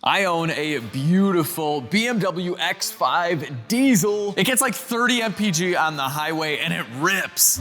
I own a beautiful BMW X5 diesel. It gets like 30 mpg on the highway and it rips.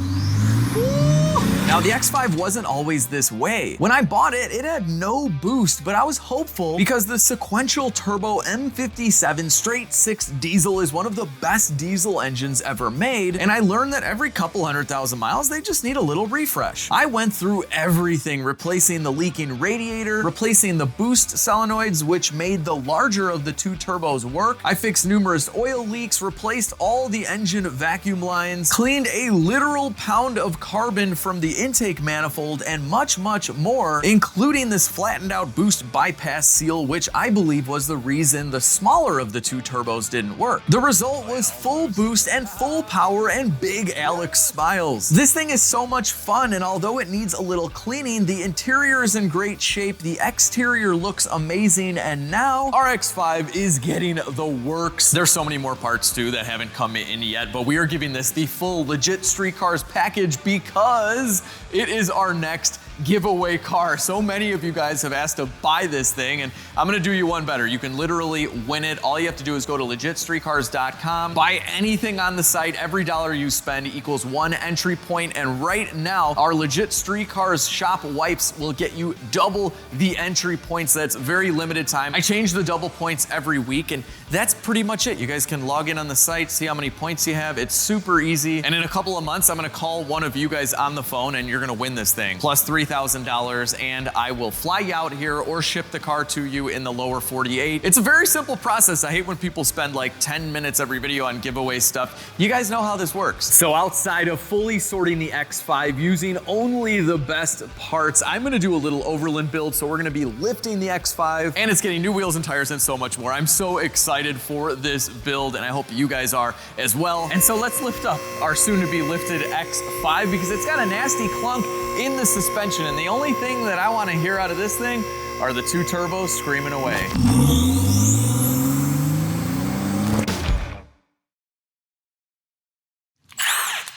Now, the X5 wasn't always this way. When I bought it, it had no boost, but I was hopeful because the sequential turbo M57 straight 6 diesel is one of the best diesel engines ever made, and I learned that every couple 100,000 miles, they just need a little refresh. I went through everything, replacing the leaking radiator, replacing the boost solenoids, which made the larger of the two turbos work. I fixed numerous oil leaks, replaced all the engine vacuum lines, cleaned a literal pound of carbon from the intake manifold, and much, much more, including this flattened out boost bypass seal, which I believe was the reason the smaller of the two turbos didn't work. The result was full boost and full power and big Alex smiles. This thing is so much fun, and although it needs a little cleaning, the interior is in great shape, the exterior looks amazing, and now our X5 is getting the works. There's so many more parts too that haven't come in yet, but we are giving this the full LegitStreetCars package because it is our next giveaway car. So many of you guys have asked to buy this thing, and I'm gonna do you one better. You can literally win it. All you have to do is go to LegitStreetCars.com, buy anything on the site. Every dollar you spend equals 1 entry point, and right now, our LegitStreetCars shop wipes will get you double the entry points. That's very limited time. I change the double points every week, and that's pretty much it. You guys can log in on the site, see how many points you have. It's super easy, and in a couple of months, I'm gonna call one of you guys on the phone, and you're gonna win this thing, plus $3,000, and I will fly you out here or ship the car to you in the lower 48. It's a very simple process. I hate when people spend like 10 minutes every video on giveaway stuff. You guys know how this works. So outside of fully sorting the X5 using only the best parts, I'm gonna do a little Overland build. So we're gonna be lifting the X5, and it's getting new wheels and tires and so much more. I'm so excited for this build, and I hope you guys are as well. And so let's lift up our soon to be lifted X5 because it's got a nasty clunk in the suspension, and the only thing that I want to hear out of this thing are the two turbos screaming away.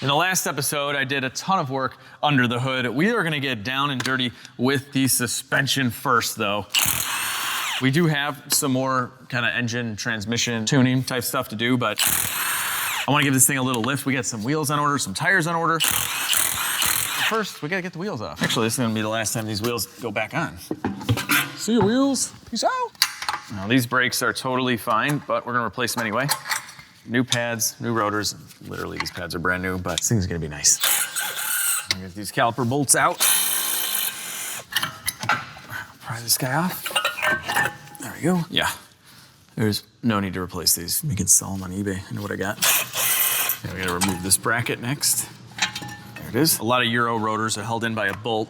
In the last episode, I did a ton of work under the hood. We are gonna get down and dirty with the suspension first though. We do have some more kind of engine transmission tuning type stuff to do, but I wanna give this thing a little lift. We got some wheels on order, some tires on order. First, we gotta get the wheels off. Actually, this is gonna be the last time these wheels go back on. See you, wheels. Peace out. Now, these brakes are totally fine, but we're gonna replace them anyway. New pads, new rotors. Literally, these pads are brand new, but this thing's gonna be nice. I'll get these caliper bolts out. Pry this guy off. There we go. Yeah, there's no need to replace these. We can sell them on eBay. I know what I got. Okay, we gotta remove this bracket next. There it is. A lot of Euro rotors are held in by a bolt.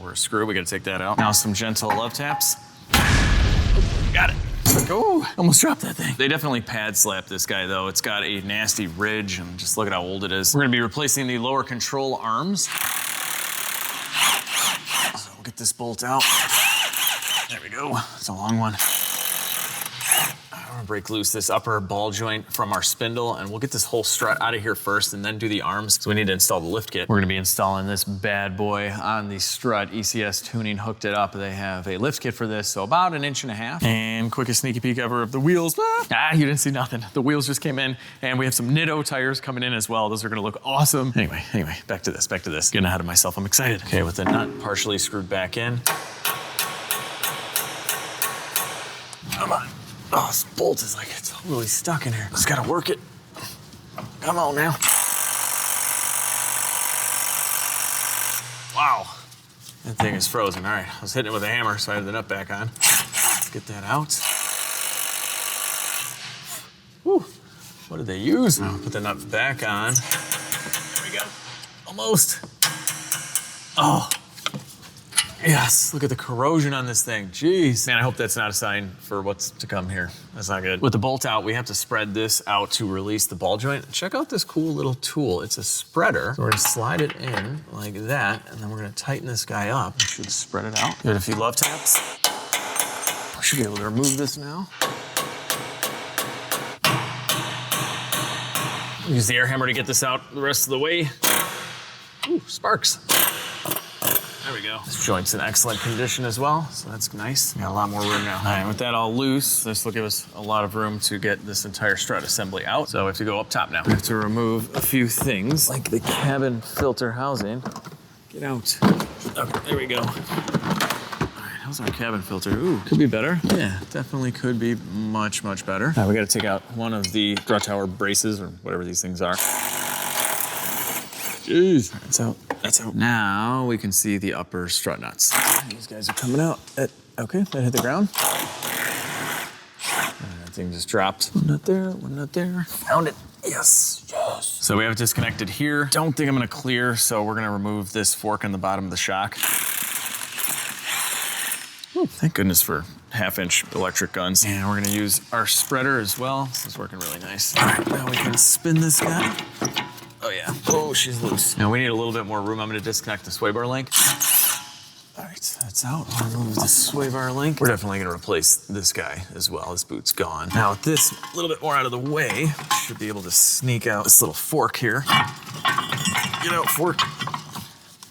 We're a screw, we gotta take that out. Now some gentle love taps. Got it. Oh, almost dropped that thing. They definitely pad slap this guy though. It's got a nasty ridge, and just look at how old it is. We're gonna be replacing the lower control arms. So we'll get this bolt out. There we go, it's a long one. I'm gonna break loose this upper ball joint from our spindle, and we'll get this whole strut out of here first and then do the arms. So we need to install the lift kit. We're gonna be installing this bad boy on the strut. ECS Tuning hooked it up. They have a lift kit for this, so about 1.5 inches. And quickest sneaky peek ever of the wheels. You didn't see nothing. The wheels just came in, and we have some Nitto tires coming in as well. Those are gonna look awesome. Anyway, back to this. Getting ahead of myself, I'm excited. Okay, with the nut partially screwed back in. Come on. Oh, this bolt is like, it's totally stuck in here. Just gotta work it. Come on now. Wow. That thing is frozen. All right, I was hitting it with a hammer, so I had the nut back on. Let's get that out. Whew. What did they use? Now put the nut back on. There we go. Almost. Oh. Yes, look at the corrosion on this thing. Jeez. Man, I hope that's not a sign for what's to come here. That's not good. With the bolt out, we have to spread this out to release the ball joint. Check out this cool little tool. It's a spreader. So we're gonna slide it in like that, and then we're gonna tighten this guy up. We should spread it out. Give it a few love taps. I should be able to remove this now. Use the air hammer to get this out the rest of the way. Ooh, sparks. There we go. This joint's in excellent condition as well, so that's nice. We got a lot more room now. All right, with that all loose, this will give us a lot of room to get this entire strut assembly out. So we have to go up top now. We have to remove a few things, like the cabin filter housing. Get out. Okay, there we go. How's our cabin filter? Ooh, could be better. Yeah, definitely could be much, much better. All right, we gotta take out one of the strut tower braces or whatever these things are. Jeez, that's out, that's out. Now we can see the upper strut nuts. These guys are coming out. Okay, that hit the ground. That thing just dropped. One nut there, one nut there. Found it, yes, yes. So we have it disconnected here. Don't think I'm gonna clear, so we're gonna remove this fork on the bottom of the shock. Oh, thank goodness for 1/2-inch electric guns. And we're gonna use our spreader as well. This is working really nice. All right, now we can spin this guy. Oh yeah, oh, she's loose. Now we need a little bit more room. I'm gonna disconnect the sway bar link. All right, that's out. I'll remove the sway bar link. We're definitely gonna replace this guy as well. This boot's gone. Now with this a little bit more out of the way, we should be able to sneak out this little fork here. Get out, fork.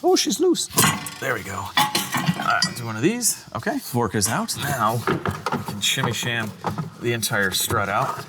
Oh, she's loose. There we go. I'll do one of these. Okay, fork is out. Now we can shimmy sham the entire strut out.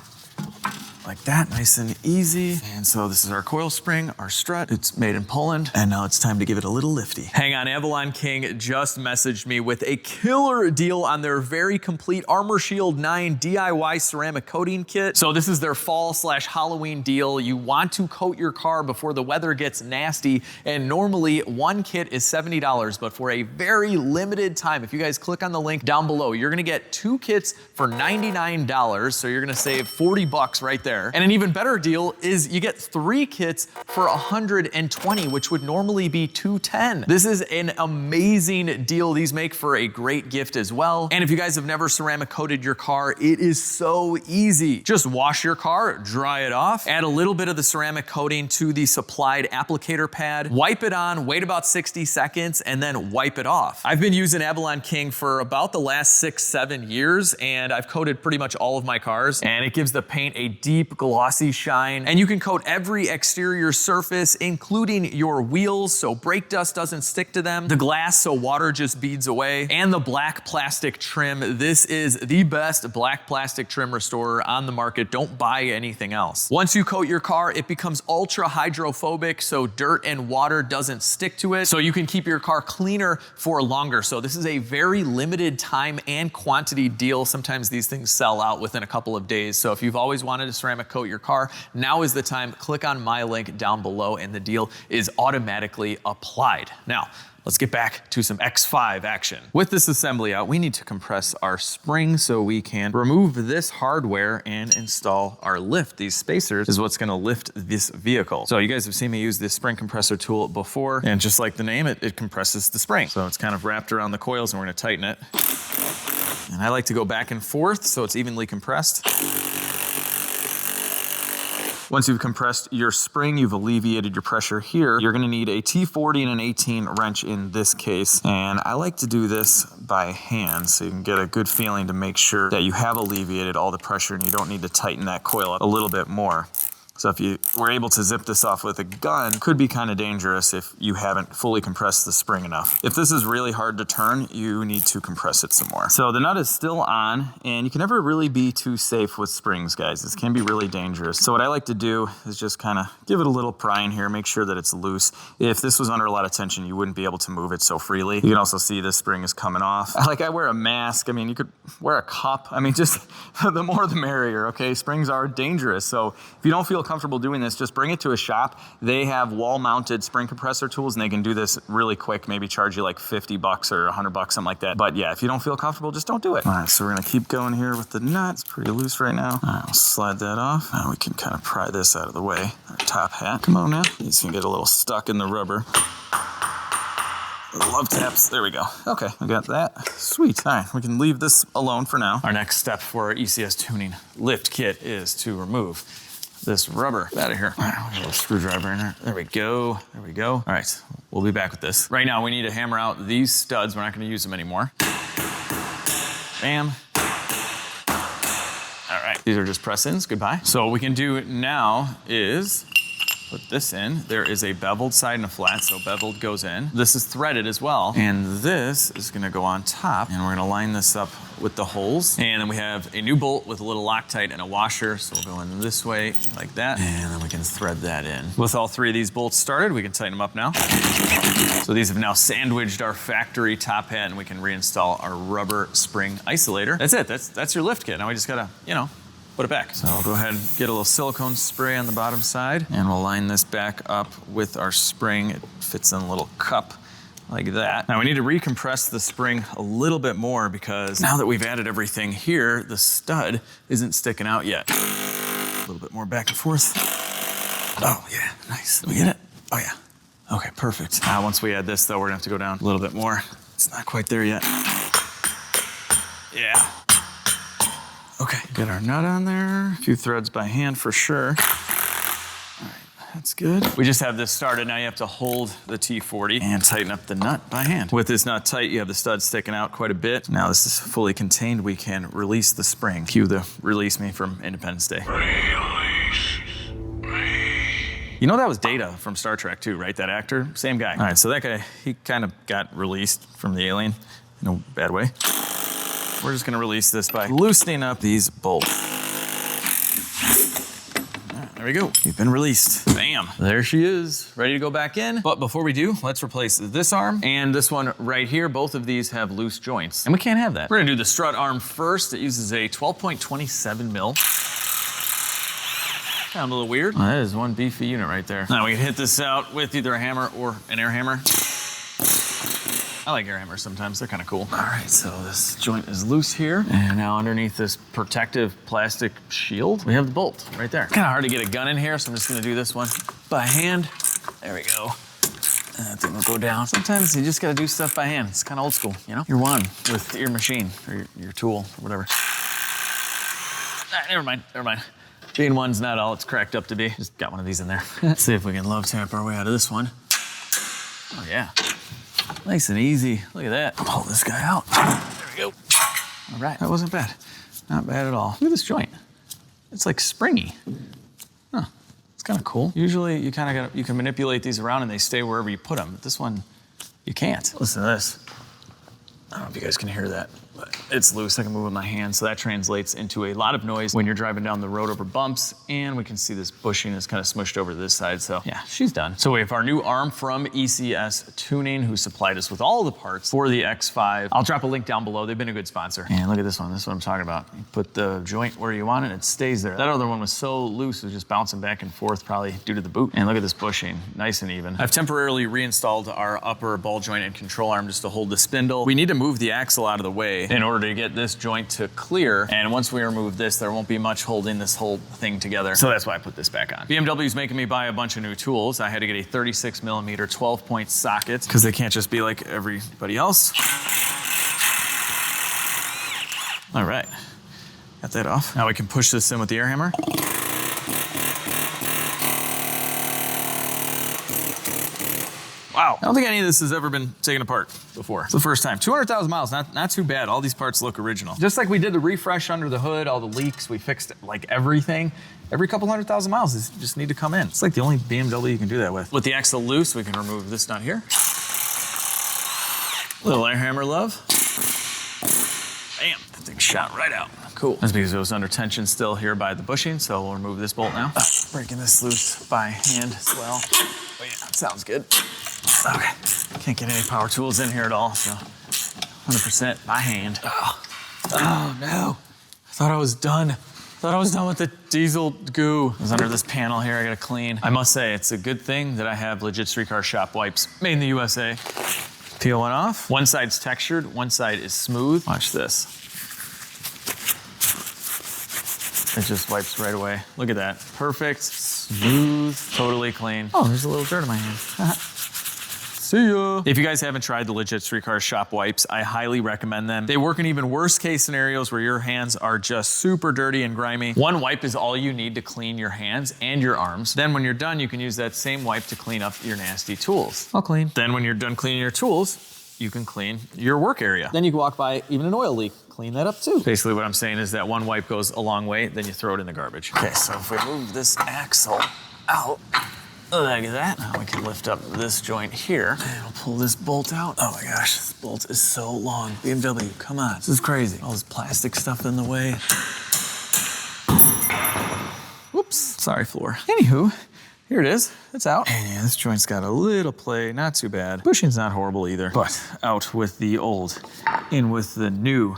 Like that, nice and easy. And so this is our coil spring, our strut. It's made in Poland. And now it's time to give it a little lifty. Hang on, Avalon King just messaged me with a killer deal on their very complete Armor Shield 9 DIY ceramic coating kit. So this is their fall/Halloween deal. You want to coat your car before the weather gets nasty. And normally one kit is $70, but for a very limited time, if you guys click on the link down below, you're gonna get 2 kits for $99. So you're gonna save 40 bucks right there. And an even better deal is you get 3 kits for $120, which would normally be $210. This is an amazing deal. These make for a great gift as well. And if you guys have never ceramic coated your car, it is so easy. Just wash your car, dry it off, add a little bit of the ceramic coating to the supplied applicator pad, wipe it on, wait about 60 seconds, and then wipe it off. I've been using Avalon King for about the last 6-7 years, and I've coated pretty much all of my cars, and it gives the paint a deep glossy shine. And you can coat every exterior surface, including your wheels, so brake dust doesn't stick to them, the glass so water just beads away, and the black plastic trim. This is the best black plastic trim restorer on the market. Don't buy anything else. Once you coat your car, it becomes ultra hydrophobic, so dirt and water doesn't stick to it, so you can keep your car cleaner for longer. So this is a very limited time and quantity deal. Sometimes these things sell out within a couple of days. So if you've always wanted a ceramic coat your car, now is the time. Click on my link down below and the deal is automatically applied. Now, let's get back to some X5 action. With this assembly out, we need to compress our spring so we can remove this hardware and install our lift. These spacers is what's gonna lift this vehicle. So you guys have seen me use this spring compressor tool before, and just like the name, it compresses the spring. So it's kind of wrapped around the coils and we're gonna tighten it. And I like to go back and forth so it's evenly compressed. Once you've compressed your spring, you've alleviated your pressure here, you're gonna need a T40 and an 18 wrench in this case. And I like to do this by hand so you can get a good feeling to make sure that you have alleviated all the pressure and you don't need to tighten that coil up a little bit more. So if you were able to zip this off with a gun, could be kind of dangerous if you haven't fully compressed the spring enough. If this is really hard to turn, you need to compress it some more. So the nut is still on, and you can never really be too safe with springs, guys. This can be really dangerous. So what I like to do is just kind of give it a little prying here, make sure that it's loose. If this was under a lot of tension, you wouldn't be able to move it so freely. You can also see this spring is coming off. Like I wear a mask. I mean, you could wear a cup. I mean, just the more the merrier, okay? Springs are dangerous. So if you don't feel comfortable doing this, just bring it to a shop. They have wall-mounted spring compressor tools, and they can do this really quick, maybe charge you like 50 bucks or 100 bucks, something like that. But yeah, if you don't feel comfortable, just don't do it. All right, so we're gonna keep going here with the nut. It's pretty loose right now. All right, we'll slide that off. Now we can kind of pry this out of the way. Our top hat, come on now. These can get a little stuck in the rubber. Love taps, there we go. Okay, I got that, sweet. All right, we can leave this alone for now. Our next step for our ECS Tuning lift kit is to remove this rubber out of here. All right, we'll get a little screwdriver in there. There we go, there we go. All right, we'll be back with this. Right now, we need to hammer out these studs. We're not gonna use them anymore. Bam. All right, these are just press-ins, goodbye. So what we can do now is put this in. There is a beveled side and a flat, so beveled goes in. This is threaded as well. And this is gonna go on top, and we're gonna line this up with the holes. And then we have a new bolt with a little Loctite and a washer, so we'll go in this way like that, and then we can thread that in. With all three of these bolts started, we can tighten them up now. So these have now sandwiched our factory top hat, and we can reinstall our rubber spring isolator. That's it, that's your lift kit. Now we just gotta, you know, put it back. So I'll go ahead and get a little silicone spray on the bottom side, and we'll line this back up with our spring. It fits in a little cup like that. Now we need to recompress the spring a little bit more because now that we've added everything here, the stud isn't sticking out yet. A little bit more back and forth. Oh yeah, nice. Did we get it? Oh yeah. Okay, perfect. Once we add this though, we're gonna have to go down a little bit more. It's not quite there yet. Yeah. Okay, get our nut on there. A few threads by hand for sure. All right, that's good. We just have this started. Now you have to hold the T40 and tighten up the nut by hand. With this nut tight, you have the stud sticking out quite a bit. Now this is fully contained. We can release the spring. Cue the release me from Independence Day. You know that was Data from Star Trek too, right? That actor, same guy. All right, so that guy, he kind of got released from the alien in a bad way. We're just gonna release this by loosening up these bolts. There we go, you've been released. Bam, there she is, ready to go back in. But before we do, let's replace this arm and this one right here. Both of these have loose joints, and we can't have that. We're gonna do the strut arm first. It uses a 12.27 mil. Sound a little weird. That is one beefy unit right there. Now we can hit this out with either a hammer or an air hammer. I like air hammers sometimes, they're kind of cool. All right, so this joint is loose here. And now underneath this protective plastic shield, we have the bolt right there. Kind of hard to get a gun in here, so I'm just gonna do this one by hand. There we go. And that thing will go down. Sometimes you just gotta do stuff by hand. It's kind of old school, you know? You're one with your machine, or your tool, or whatever. Never mind. Being one's not all it's cracked up to be. Just got one of these in there. Let's see if we can love tap our way out of this one. Oh yeah. Nice and easy. Look at that. Pull this guy out. There we go. All right, that wasn't bad. Not bad at all. Look at this joint. It's like springy. Huh, it's kind of cool. Usually you can manipulate these around and they stay wherever you put them, but this one, you can't. Listen to this. I don't know if you guys can hear that, but it's loose. I can move with my hand, so that translates into a lot of noise when you're driving down the road over bumps, and we can see this bushing is kind of smushed over to this side, so yeah, she's done. So we have our new arm from ECS Tuning, who supplied us with all the parts for the X5. I'll drop a link down below. They've been a good sponsor. And look at this one. This is what I'm talking about. You put the joint where you want it, it stays there. That other one was so loose, it was just bouncing back and forth, probably due to the boot. And look at this bushing, nice and even. I've temporarily reinstalled our upper ball joint and control arm just to hold the spindle. We need to move the axle out of the way in order to get this joint to clear. And once we remove this, there won't be much holding this whole thing together. So that's why I put this back on. BMW's making me buy a bunch of new tools. I had to get a 36 millimeter 12-point socket because they can't just be like everybody else. All right, got that off. Now we can push this in with the air hammer. Wow, I don't think any of this has ever been taken apart before. It's the first time. 200,000 miles, not too bad. All these parts look original. Just like we did the refresh under the hood, all the leaks, we fixed like everything. Every couple 100,000 miles, these just need to come in. It's like the only BMW you can do that with. With the axle loose, we can remove this nut here. Little air hammer love. Bam, that thing shot right out. Cool. That's because it was under tension still here by the bushing, so we'll remove this bolt now. Breaking this loose by hand as well. Oh yeah, that sounds good. Okay, can't get any power tools in here at all, so 100% by hand. Oh no, I thought I was done. With the diesel goo. It was under this panel here I gotta clean. I must say, it's a good thing that I have LegitStreetCars shop wipes made in the USA. Peel one off. One side's textured, one side is smooth. Watch this. It just wipes right away. Look at that, perfect, smooth, totally clean. Oh, there's a little dirt in my hand. See ya. If you guys haven't tried the LegitStreetCars shop wipes, I highly recommend them. They work in even worse case scenarios where your hands are just super dirty and grimy. One wipe is all you need to clean your hands and your arms. Then when you're done, you can use that same wipe to clean up your nasty tools. All clean. Then when you're done cleaning your tools, you can clean your work area. Then you can walk by even an oil leak, clean that up too. Basically what I'm saying is that one wipe goes a long way, then you throw it in the garbage. Okay, so if we move this axle out, Look at that. Now we can lift up this joint here and we'll pull this bolt out. Oh my gosh, this bolt is so long. BMW, come on. This is crazy. All this plastic stuff in the way. Whoops, sorry floor. Anywho, here it is, it's out. And yeah, this joint's got a little play, not too bad. Bushing's not horrible either, but out with the old, in with the new.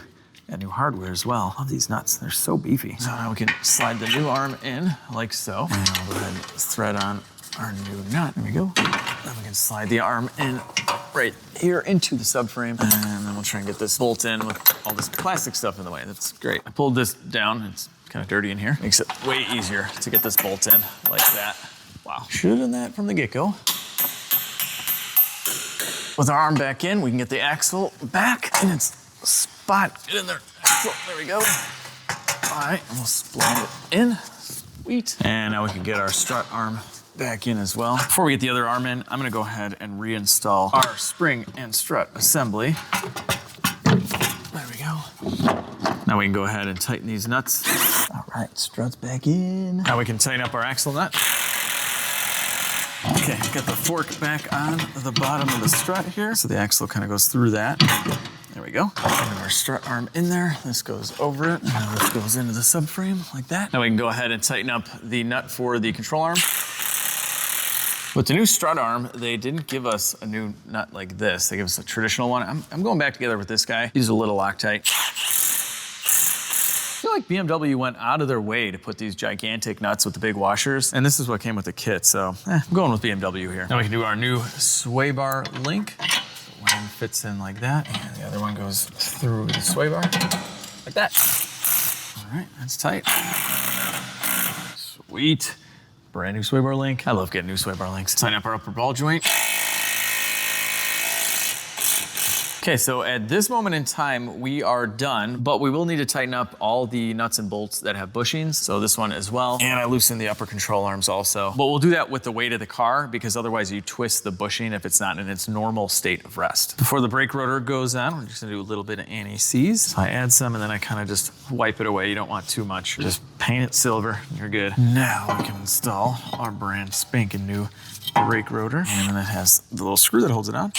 Got new hardware as well. Love these nuts, they're so beefy. So now we can slide the new arm in like so. And I'll go ahead and thread on our new nut. There we go. Then we can slide the arm in right here into the subframe. And then we'll try and get this bolt in with all this plastic stuff in the way. That's great. I pulled this down, it's kind of dirty in here. Makes it way easier to get this bolt in like that. Wow, should have done that from the get-go. With our arm back in, we can get the axle back in its spot. Get in there, axle, there we go. All right, and we'll slide it in, sweet. And now we can get our strut arm back in as well. Before we get the other arm in, I'm gonna go ahead and reinstall our spring and strut assembly. There we go. Now we can go ahead and tighten these nuts. All right, struts back in. Now we can tighten up our axle nut. Okay, got the fork back on the bottom of the strut here. So the axle kind of goes through that. There we go. And our strut arm in there. This goes over it. Now this goes into the subframe like that. Now we can go ahead and tighten up the nut for the control arm. With the new strut arm, they didn't give us a new nut like this. They give us a traditional one. I'm going back together with this guy. He's a little Loctite. I feel like BMW went out of their way to put these gigantic nuts with the big washers, and this is what came with the kit, so I'm going with BMW here. Now we can do our new sway bar link. So one fits in like that, and the other one goes through the sway bar, like that. All right, that's tight. Sweet. Brand new sway bar link. I love getting new sway bar links. Tighten up our upper ball joint. Okay, so at this moment in time, we are done, but we will need to tighten up all the nuts and bolts that have bushings, so this one as well. And I loosened the upper control arms also. But we'll do that with the weight of the car, because otherwise you twist the bushing if it's not in its normal state of rest. Before the brake rotor goes on, we're just gonna do a little bit of anti-seize. So I add some and then I kind of just wipe it away. You don't want too much. Just paint it silver, you're good. Now we can install our brand spanking new brake rotor. And then it has the little screw that holds it on.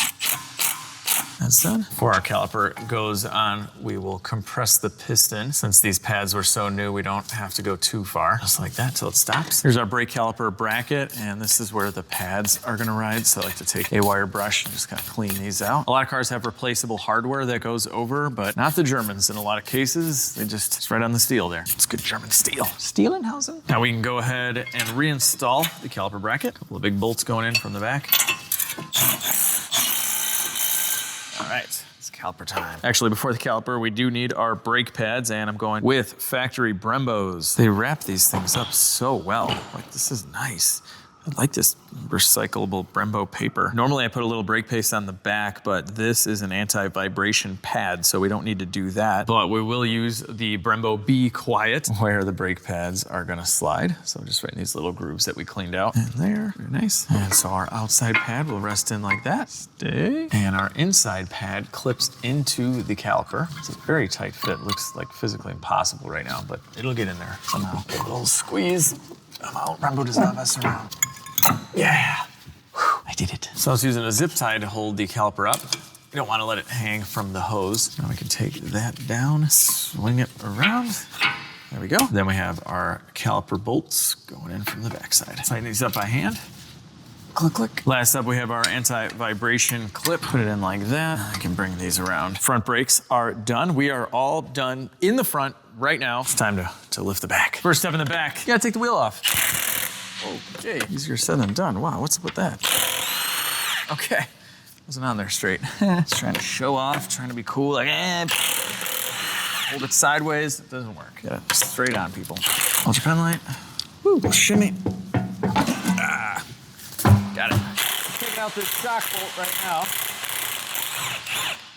That's done. Before our caliper goes on, we will compress the piston. Since these pads were so new, we don't have to go too far. Just like that till it stops. Here's our brake caliper bracket, and this is where the pads are gonna ride. So I like to take a wire brush and just kind of clean these out. A lot of cars have replaceable hardware that goes over, but not the Germans. In a lot of cases, it's right on the steel there. It's good German steel. Steelenhausen. Now we can go ahead and reinstall the caliper bracket. A couple of big bolts going in from the back. All right, it's caliper time. Actually, before the caliper, we do need our brake pads, and I'm going with factory Brembos. They wrap these things up so well. Like, this is nice. I like this recyclable Brembo paper. Normally I put a little brake paste on the back, but this is an anti-vibration pad, so we don't need to do that. But we will use the Brembo Be Quiet, where the brake pads are gonna slide. So just right in these little grooves that we cleaned out. And there, very nice. And so our outside pad will rest in like that. Stay. And our inside pad clips into the caliper. It's a very tight fit. Looks like physically impossible right now, but it'll get in there somehow. Give it a little squeeze. I'm out. Brembo does not mess around. Yeah, whew, I did it. So I was using a zip tie to hold the caliper up. You don't want to let it hang from the hose. Now we can take that down, swing it around. There we go. Then we have our caliper bolts going in from the backside. Tighten these up by hand. Click, click. Last up, we have our anti-vibration clip. Put it in like that. I can bring these around. Front brakes are done. We are all done in the front right now. It's time to lift the back. First step in the back, you gotta take the wheel off. Okay, easier said than done. Wow, what's up with that? Okay, wasn't on there straight. Just trying to show off, trying to be cool, like, hold it sideways, it doesn't work. Get it straight on, people. Hold your pen light. Woo, shimmy. Ah, got it. Taking out this shock bolt right now.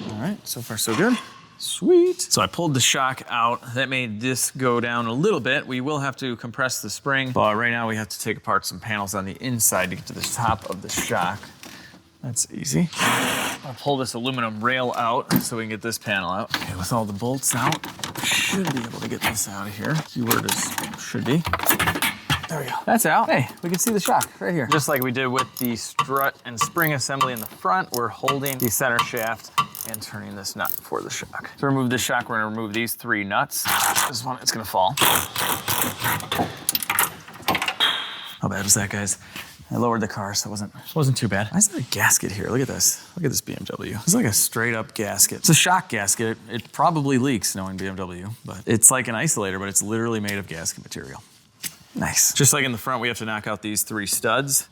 All right, so far so good. Sweet. So I pulled the shock out. That made this go down a little bit. We will have to compress the spring, but right now we have to take apart some panels on the inside to get to the top of the shock. That's easy. I'll pull this aluminum rail out so we can get this panel out. Okay, with all the bolts out, should be able to get this out of here. Keyword is should be. There we go. That's out. Hey, we can see the shock right here. Just like we did with the strut and spring assembly in the front, we're holding the center shaft and turning this nut for the shock. To remove the shock, we're gonna remove these 3 nuts. This one, it's gonna fall. How bad was that, guys? I lowered the car, so it wasn't too bad. Why is there a gasket here? Look at this. Look at this BMW. It's like a straight up gasket. It's a shock gasket. It probably leaks, knowing BMW, but it's like an isolator, but it's literally made of gasket material. Nice. Just like in the front, we have to knock out these 3 studs.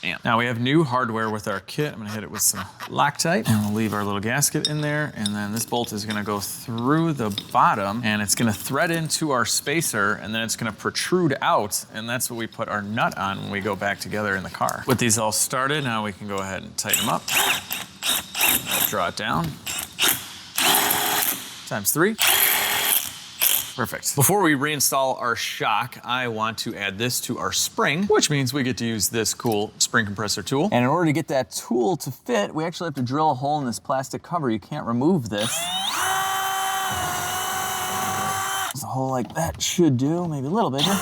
Bam. Now we have new hardware with our kit. I'm gonna hit it with some Loctite, and we'll leave our little gasket in there, and then this bolt is gonna go through the bottom, and it's gonna thread into our spacer, and then it's gonna protrude out, and that's what we put our nut on when we go back together in the car. With these all started, now we can go ahead and tighten them up. Draw it down. Times 3. Perfect. Before we reinstall our shock, I want to add this to our spring, which means we get to use this cool spring compressor tool. And in order to get that tool to fit, we actually have to drill a hole in this plastic cover. You can't remove this. There's a hole like that should do, maybe a little bigger.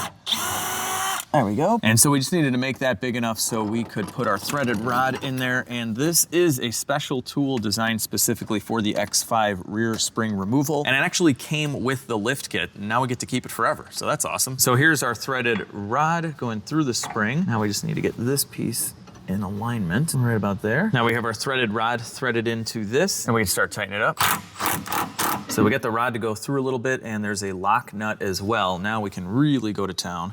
There we go. And so we just needed to make that big enough so we could put our threaded rod in there. And this is a special tool designed specifically for the X5 rear spring removal. And it actually came with the lift kit. And now we get to keep it forever. So that's awesome. So here's our threaded rod going through the spring. Now we just need to get this piece in alignment right about there. Now we have our threaded rod threaded into this, and we can start tightening it up. So we get the rod to go through a little bit, and there's a lock nut as well. Now we can really go to town.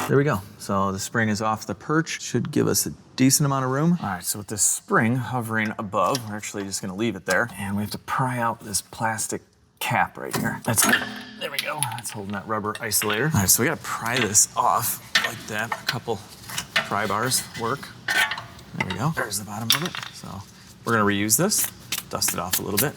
There we go. So the spring is off the perch. Should give us a decent amount of room. All right, so with this spring hovering above, we're actually just gonna leave it there. And we have to pry out this plastic cap right here. There we go. That's holding that rubber isolator. All right, so we gotta pry this off like that. A couple pry bars work. There we go. There's the bottom of it. So we're gonna reuse this, dust it off a little bit.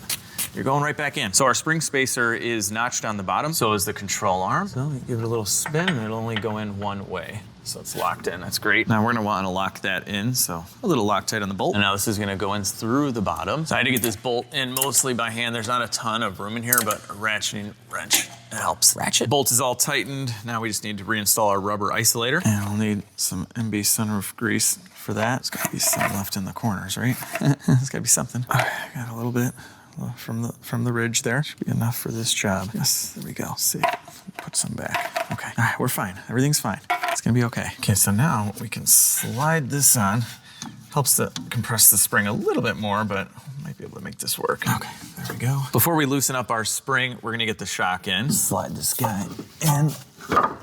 You're going right back in. So our spring spacer is notched on the bottom, so is the control arm. So you give it a little spin and it'll only go in one way. So it's locked in, that's great. Now we're gonna wanna lock that in, so a little Loctite on the bolt. And now this is gonna go in through the bottom. So I had to get this bolt in mostly by hand. There's not a ton of room in here, but a ratcheting wrench, it helps. Ratchet. Bolt is all tightened. Now we just need to reinstall our rubber isolator. And we'll need some MB sunroof grease for that. There's gotta be some left in the corners, right? There's gotta be something. All right, I got a little bit from the ridge there. Should be enough for this job. Yes, there we go. See, put some back. Okay, all right, we're fine. Everything's fine. It's gonna be okay. Okay, so now we can slide this on. Helps to compress the spring a little bit more, but we might be able to make this work. Okay, there we go. Before we loosen up our spring, we're gonna get the shock in. Slide this guy in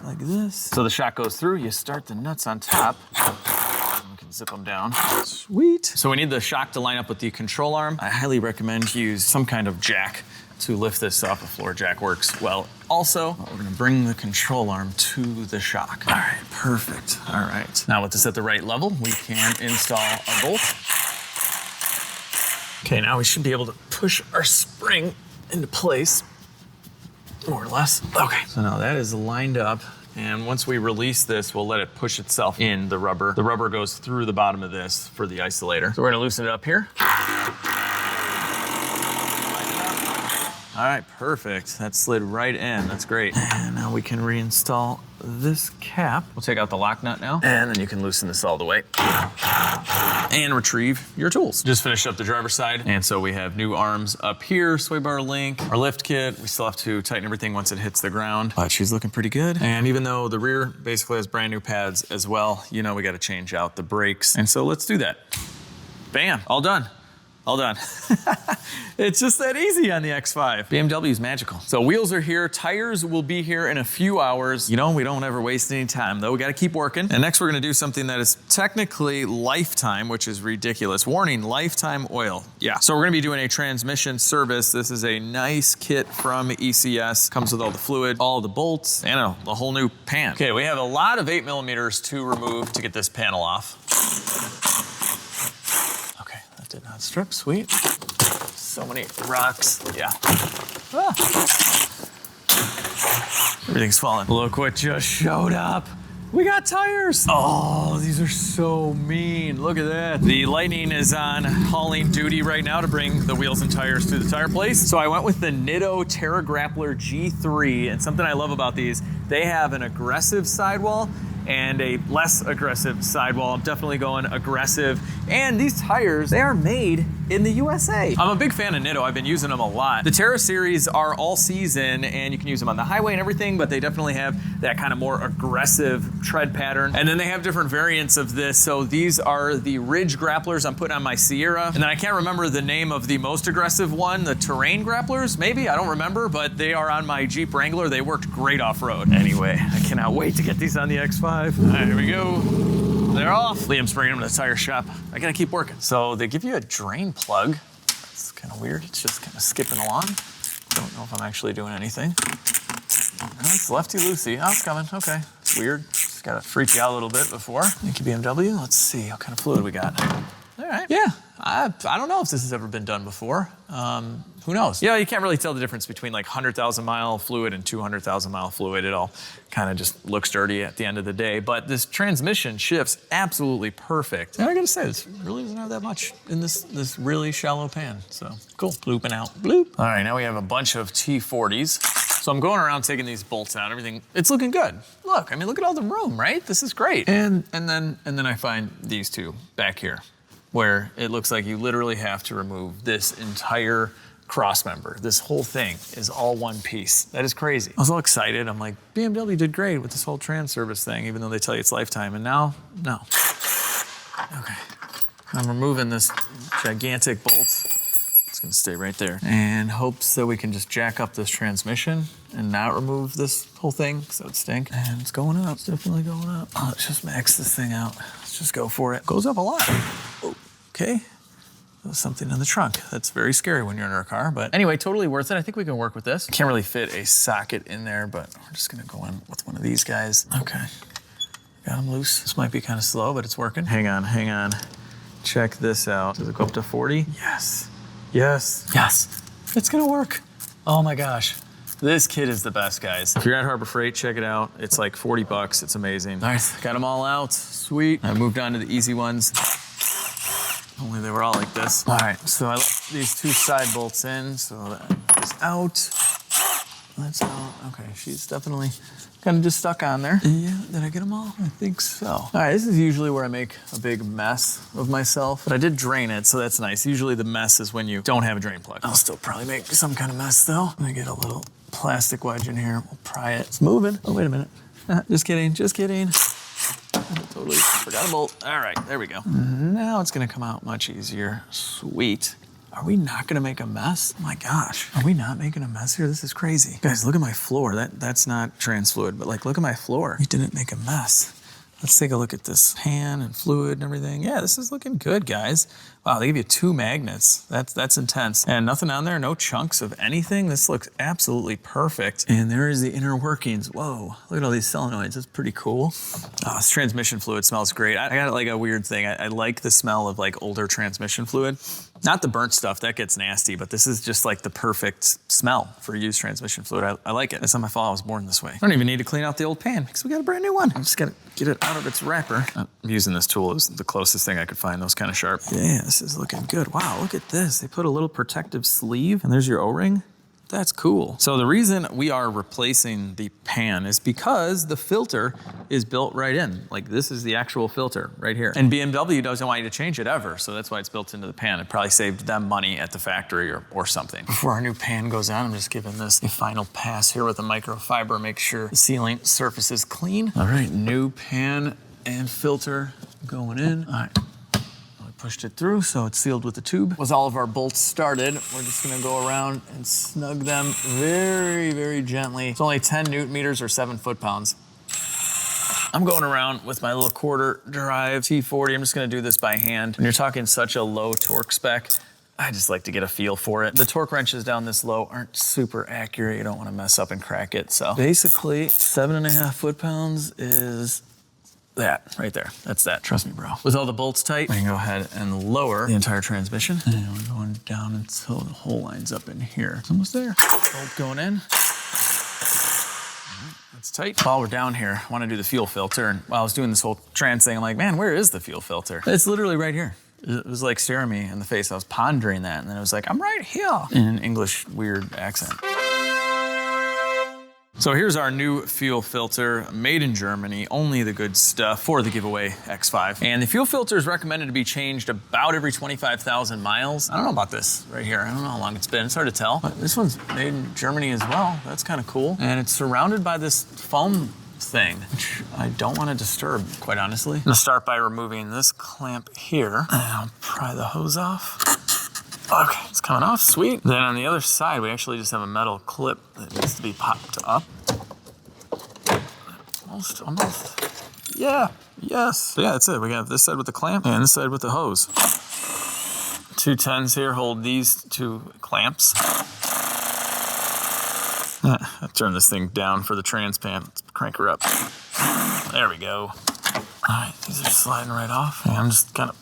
like this. So the shock goes through, you start the nuts on top. We can zip them down. Sweet. So we need the shock to line up with the control arm. I highly recommend you use some kind of jack to lift this up. A floor jack works well. Also, we're gonna bring the control arm to the shock. All right, perfect. All right. Now with this at the right level, we can install our bolt. Okay, now we should be able to push our spring into place, more or less. Okay, so now that is lined up. And once we release this, we'll let it push itself in the rubber. The rubber goes through the bottom of this for the isolator. So we're gonna loosen it up here. All right, perfect. That slid right in, that's great. And now we can reinstall this cap. We'll take out the lock nut now, and then you can loosen this all the way. And retrieve your tools. Just finished up the driver's side, and so we have new arms up here, sway bar link, our lift kit. We still have to tighten everything once it hits the ground, but she's looking pretty good. And even though the rear basically has brand new pads as well, you know we gotta change out the brakes. And so let's do that. Bam, all done. All done. It's just that easy on the X5. BMW's magical. So wheels are here, tires will be here in a few hours. You know, we don't ever waste any time though. We gotta keep working. And next we're gonna do something that is technically lifetime, which is ridiculous. Warning, lifetime oil. Yeah, so we're gonna be doing a transmission service. This is a nice kit from ECS. Comes with all the fluid, all the bolts, and a whole new pan. Okay, we have a lot of 8mm to remove to get this panel off. Did not strip, sweet. So many rocks, yeah. Ah. Everything's falling. Look what just showed up. We got tires. Oh, these are so mean. Look at that. The Lightning is on hauling duty right now to bring the wheels and tires to the tire place. So I went with the Nitto Terra Grappler G3, and something I love about these, they have an aggressive sidewall and a less aggressive sidewall. I'm definitely going aggressive. And these tires, they are made in the USA. I'm a big fan of Nitto. I've been using them a lot. The Terra series are all season and you can use them on the highway and everything, but they definitely have that kind of more aggressive tread pattern. And then they have different variants of this. So these are the Ridge grapplers I'm putting on my Sierra. And then I can't remember the name of the most aggressive one, the Terrain grapplers, maybe, I don't remember, but they are on my Jeep Wrangler. They worked great off-road. Anyway, I cannot wait to get these on the X5. All right, here we go. They're off. Liam's bringing them to the tire shop. I gotta keep working. So they give you a drain plug. It's kind of weird. It's just kind of skipping along. Don't know if I'm actually doing anything. No, it's lefty-loosey. Oh, it's coming. Okay. It's weird. Just gotta freak you out a little bit before. Thank you, BMW. Let's see what kind of fluid we got. All right. Yeah. I don't know if this has ever been done before. Who knows? Yeah, you can't really tell the difference between like 100,000 mile fluid and 200,000 mile fluid. It all kind of just looks dirty at the end of the day. But this transmission shifts absolutely perfect. And I gotta say, this really doesn't have that much in this really shallow pan. So cool. Blooping out. Bloop. All right, now we have a bunch of T40s. So I'm going around taking these bolts out. Everything, it's looking good. Look, I mean, look at all the room, right? This is great. And then I find these two back here, where it looks like you literally have to remove this entire cross member. This whole thing is all one piece. That is crazy. I was all excited. I'm like, BMW did great with this whole trans service thing, even though they tell you it's lifetime. And now, no. Okay. I'm removing this gigantic bolt. It's gonna stay right there. And hopes that we can just jack up this transmission and not remove this whole thing, so it stink. And it's going up, it's definitely going up. Oh, let's just max this thing out. Let's just go for it. Goes up a lot. Oh, okay. There's something in the trunk. That's very scary when you're in our car, but anyway, totally worth it. I think we can work with this. Can't really fit a socket in there, but we're just gonna go in with one of these guys. Okay, got them loose. This might be kind of slow, but it's working. Hang on. Check this out. Does it go up to 40? Yes. It's gonna work. Oh my gosh. This kit is the best, guys. If you're at Harbor Freight, check it out. It's like 40 bucks. It's amazing. Nice. Got them all out. Sweet. I moved on to the easy ones. Only they were all like this. All right, so I left these two side bolts in, so that is out. That's out. Okay, she's definitely kind of just stuck on there. Yeah, did I get them all? I think so. All right, this is usually where I make a big mess of myself, but I did drain it, so that's nice. Usually the mess is when you don't have a drain plug. I'll still probably make some kind of mess though. Let me get a little plastic wedge in here. We'll pry it. It's moving. Oh, wait a minute. Just kidding. I totally forgot a bolt. All right, there we go. Now it's gonna come out much easier. Sweet. Are we not gonna make a mess? Oh my gosh, are we not making a mess here? This is crazy. Guys, look at my floor. That's not trans fluid, but like, look at my floor. We didn't make a mess. Let's take a look at this pan and fluid and everything. Yeah, this is looking good, guys. Wow, they give you 2 magnets. That's intense. And nothing on there, no chunks of anything. This looks absolutely perfect. And there is the inner workings. Whoa, look at all these solenoids. That's pretty cool. Oh, this transmission fluid smells great. I got like a weird thing. I like the smell of like older transmission fluid. Not the burnt stuff, that gets nasty, but this is just like the perfect smell for used transmission fluid. I like it. It's not my fault I was born this way. I don't even need to clean out the old pan because we got a brand new one. I just gotta get it out of its wrapper. I'm using this tool. It was the closest thing I could find that was kind of sharp. Yeah, this is looking good. Wow, look at this. They put a little protective sleeve and there's your O-ring. That's cool. So the reason we are replacing the pan is because the filter is built right in. Like this is the actual filter right here. And BMW doesn't want you to change it ever. So that's why it's built into the pan. It probably saved them money at the factory or something. Before our new pan goes on, I'm just giving this a final pass here with a microfiber. Make sure the sealing surface is clean. All right, new pan and filter going in. All right. Pushed it through, so it's sealed with the tube. With all of our bolts started, we're just gonna go around and snug them very, very gently. It's only 10 Newton meters or 7 foot-pounds. I'm going around with my little quarter drive T40. I'm just gonna do this by hand. When you're talking such a low torque spec, I just like to get a feel for it. The torque wrenches down this low aren't super accurate. You don't wanna mess up and crack it. So basically, 7.5 foot-pounds is that right there. That's that. Trust me, bro. With all the bolts tight, we can go ahead and lower the entire transmission. And we're going down until the hole lines up in here. It's almost there. Bolt going in. It's tight. While we're down here, I want to do the fuel filter. And while I was doing this whole trans thing, I'm like, man, where is the fuel filter? It's literally right here. It was like staring me in the face. I was pondering that. And then it was like, I'm right here. In an English weird accent. So here's our new fuel filter, made in Germany, only the good stuff for the giveaway X5. And the fuel filter is recommended to be changed about every 25,000 miles. I don't know about this right here. I don't know how long it's been. It's hard to tell. But this one's made in Germany as well. That's kind of cool. And it's surrounded by this foam thing, which I don't want to disturb, quite honestly. I'm gonna start by removing this clamp here. And I'll pry the hose off. Okay, it's coming off, sweet. Then on the other side, we actually just have a metal clip that needs to be popped up. Almost. Yeah, yes. So yeah, that's it. We got this side with the clamp and this side with the hose. 2 10s here hold these 2 clamps. I'll turn this thing down for the trans pan. Let's crank her up. There we go. All right, these are sliding right off. And I'm just kind of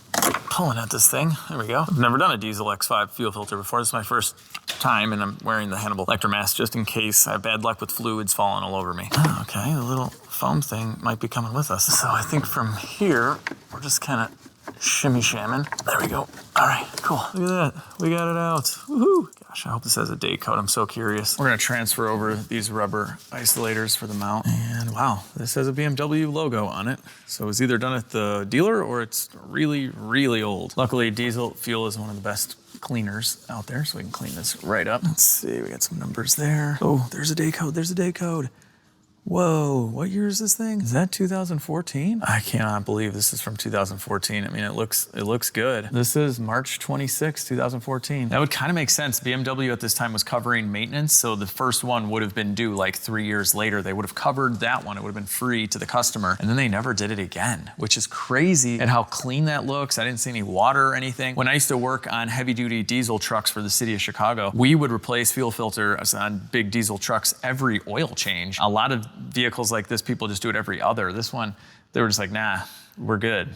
pulling at this thing. There we go. I've never done a diesel X5 fuel filter before. This is my first time, and I'm wearing the Hannibal Electro mask just in case I have bad luck with fluids falling all over me. Oh, okay, the little foam thing might be coming with us. So I think from here, we're just kind of shimmy shamming. There we go. All right, cool. Look at that. We got it out. Woohoo! Gosh, I hope this has a day code. I'm so curious. We're gonna transfer over these rubber isolators for the mount. And wow, this has a BMW logo on it. So it's either done at the dealer or it's really, really old. Luckily, diesel fuel is one of the best cleaners out there, so we can clean this right up. Let's see, we got some numbers there. Oh, there's a day code, there's a day code. Whoa, what year is this thing? Is that 2014? I cannot believe this is from 2014. I mean, it looks good. This is March 26, 2014. That would kind of make sense. BMW at this time was covering maintenance, so the first one would have been due like 3 years later. They would have covered that one. It would have been free to the customer, and then they never did it again, which is crazy at how clean that looks. I didn't see any water or anything. When I used to work on heavy-duty diesel trucks for the city of Chicago, we would replace fuel filters on big diesel trucks every oil change. A lot of vehicles like this, people just do it every other. This one, they were just like, nah, we're good.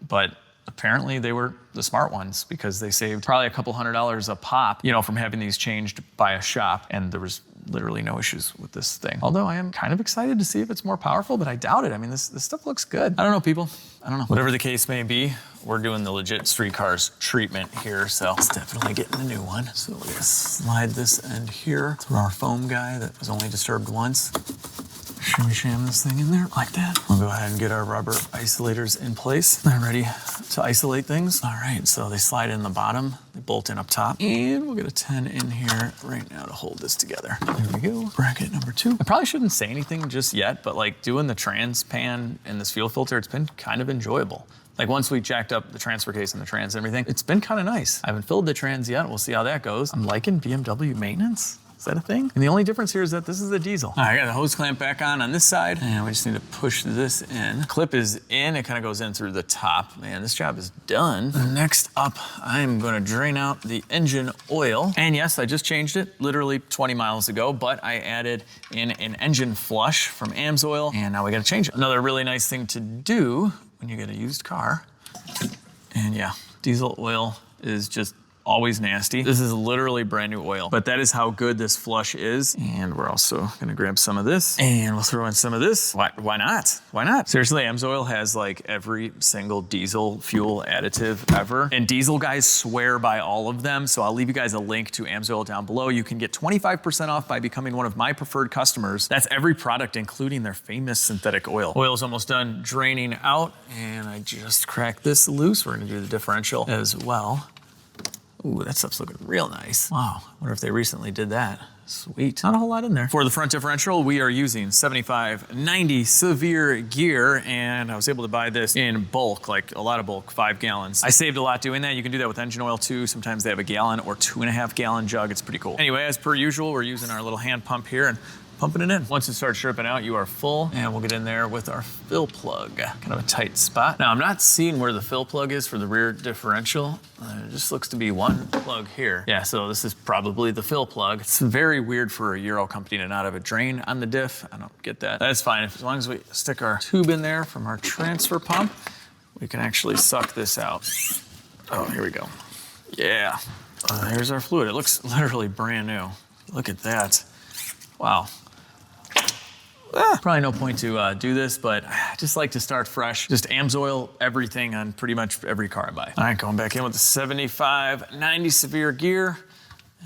But apparently they were the smart ones because they saved probably a couple $100 a pop, you know, from having these changed by a shop. And there was literally no issues with this thing. Although I am kind of excited to see if it's more powerful, but I doubt it. I mean, this stuff looks good. I don't know, people. I don't know. Whatever the case may be, we're doing the LegitStreetCars treatment here, so it's definitely getting a new one. So we're gonna slide this end here through our foam guy that was only disturbed once. Shimmy sham this thing in there like that. We'll go ahead and get our rubber isolators in place. They're ready to isolate things. All right, so they slide in the bottom, they bolt in up top, and we'll get a 10 in here right now to hold this together. There we go, bracket number 2. I probably shouldn't say anything just yet, but like doing the trans pan and this fuel filter, it's been kind of enjoyable. Like once we jacked up the transfer case and the trans and everything, it's been kind of nice. I haven't filled the trans yet. We'll see how that goes. I'm liking BMW maintenance. Is that a thing? And the only difference here is that this is a diesel. All right, I got the hose clamp back on this side, and we just need to push this in. Clip is in, it kind of goes in through the top. Man, this job is done. Next up, I'm gonna drain out the engine oil. And yes, I just changed it literally 20 miles ago, but I added in an engine flush from AMSOIL, and now we gotta change it. Another really nice thing to do when you get a used car. And yeah, diesel oil is just always nasty. This is literally brand new oil, but that is how good this flush is. And we're also gonna grab some of this and we'll throw in some of this. Why not? Why not? Seriously, AMSOIL has like every single diesel fuel additive ever. And diesel guys swear by all of them. So I'll leave you guys a link to AMSOIL down below. You can get 25% off by becoming one of my preferred customers. That's every product, including their famous synthetic oil. Oil's almost done draining out and I just cracked this loose. We're gonna do the differential as well. Ooh, that stuff's looking real nice. Wow, wonder if they recently did that. Sweet, not a whole lot in there. For the front differential, we are using 75/90 severe gear, and I was able to buy this in bulk, like a lot of bulk, 5 gallons. I saved a lot doing that. You can do that with engine oil too. Sometimes they have a gallon or 2.5 gallon jug. It's pretty cool. Anyway, as per usual, we're using our little hand pump here and pumping it in. Once it starts dripping out, you are full, and we'll get in there with our fill plug. Kind of a tight spot. Now, I'm not seeing where the fill plug is for the rear differential. It just looks to be one plug here. Yeah, so this is probably the fill plug. It's very weird for a Euro company to not have a drain on the diff. I don't get that. That's fine. As long as we stick our tube in there from our transfer pump, we can actually suck this out. Oh, here we go. Yeah. Here's our fluid. It looks literally brand new. Look at that. Wow. Probably no point to do this, but I just like to start fresh. Just AMSOIL everything on pretty much every car I buy. All right, going back in with the 75, 90 severe gear.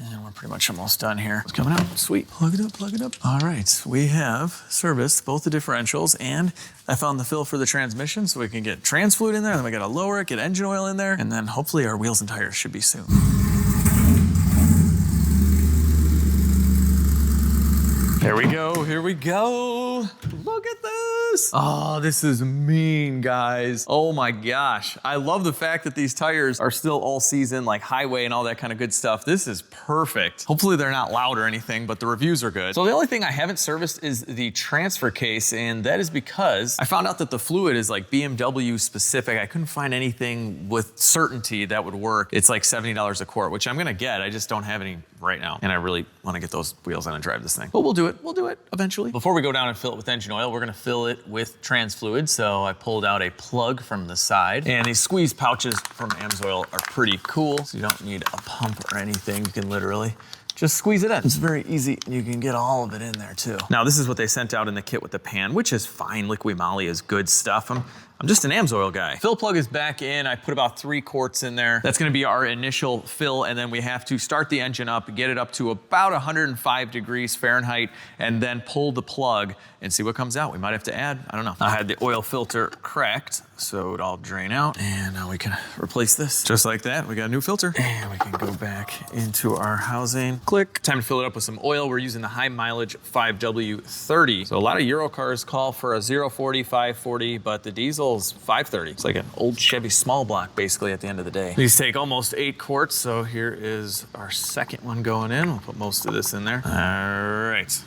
And we're pretty much almost done here. It's coming out, sweet. Plug it up, plug it up. All right, we have serviced both the differentials and I found the fill for the transmission so we can get trans fluid in there, and then we gotta lower it, get engine oil in there, and then hopefully our wheels and tires should be soon. Here we go, here we go. Look at this. Oh, this is mean, guys. Oh my gosh. I love the fact that these tires are still all season, like highway and all that kind of good stuff. This is perfect. Hopefully they're not loud or anything, but the reviews are good. So the only thing I haven't serviced is the transfer case, and that is because I found out that the fluid is like BMW specific. I couldn't find anything with certainty that would work. It's like $70 a quart, which I'm gonna get. I just don't have any right now. And I really wanna get those wheels on and drive this thing. But we'll do it eventually. Before we go down and fill it with engine oil, we're gonna fill it with trans fluid. So I pulled out a plug from the side, and these squeeze pouches from AMSOIL are pretty cool. So you don't need a pump or anything. You can literally just squeeze it in. It's very easy. You can get all of it in there too. Now this is what they sent out in the kit with the pan, which is fine. Liqui Moly is good stuff. I'm just an AMSOIL guy. Fill plug is back in. I put about 3 quarts in there. That's gonna be our initial fill, and then we have to start the engine up, get it up to about 105 degrees Fahrenheit, and then pull the plug and see what comes out. We might have to add, I don't know. I had the oil filter cracked, so it all drain out, and now we can replace this. Just like that, we got a new filter. And we can go back into our housing. Click. Time to fill it up with some oil. We're using the high mileage 5W30. So a lot of Euro cars call for a 040, 540, but the diesel is 530. It's like an old Chevy small block, basically, at the end of the day. These take almost 8 quarts, so here is our second one going in. We'll put most of this in there. All right.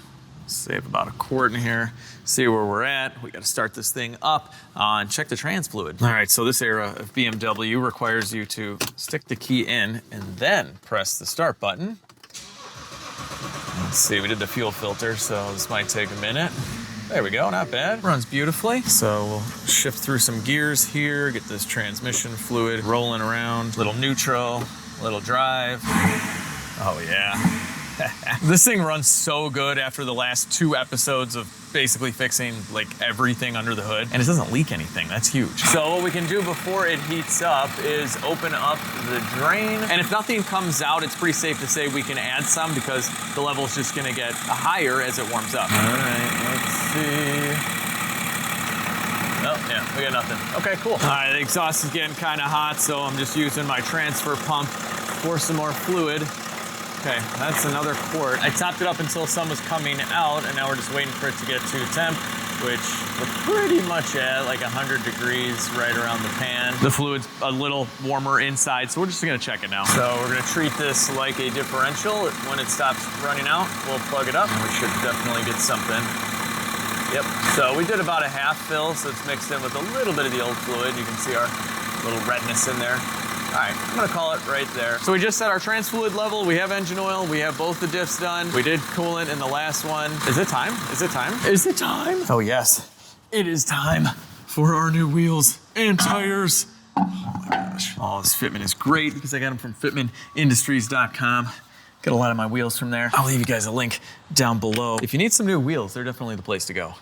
Save about a quart in here, see where we're at. We got to start this thing up and check the trans fluid. All right, so this era of BMW requires you to stick the key in and then press the start button. Let's see, we did the fuel filter, so this might take a minute. There we go, not bad. Runs beautifully. So we'll shift through some gears here, get this transmission fluid rolling around. Little neutral, little drive. Oh yeah. This thing runs so good after the last 2 episodes of basically fixing like everything under the hood, and it doesn't leak anything. That's huge. So what we can do before it heats up is open up the drain, and if nothing comes out, it's pretty safe to say we can add some because the level is just gonna get higher as it warms up. All right, let's see. Oh, yeah, we got nothing. Okay, cool. All right, the exhaust is getting kind of hot, so I'm just using my transfer pump for some more fluid. Okay, that's another quart. I topped it up until some was coming out, and now we're just waiting for it to get to temp, which we're pretty much at like 100 degrees right around the pan. The fluid's a little warmer inside, so we're just gonna check it now. So we're gonna treat this like a differential. When it stops running out, we'll plug it up, and we should definitely get something. Yep, so we did about a half fill, so it's mixed in with a little bit of the old fluid. You can see our little redness in there. All right, I'm gonna call it right there. So we just set our trans fluid level. We have engine oil. We have both the diffs done. We did coolant in the last one. Is it time? Is it time? Is it time? Oh yes, it is time for our new wheels and tires. Oh my gosh. Oh, this fitment is great because I got them from fitmentindustries.com. Got a lot of my wheels from there. I'll leave you guys a link down below. If you need some new wheels, they're definitely the place to go.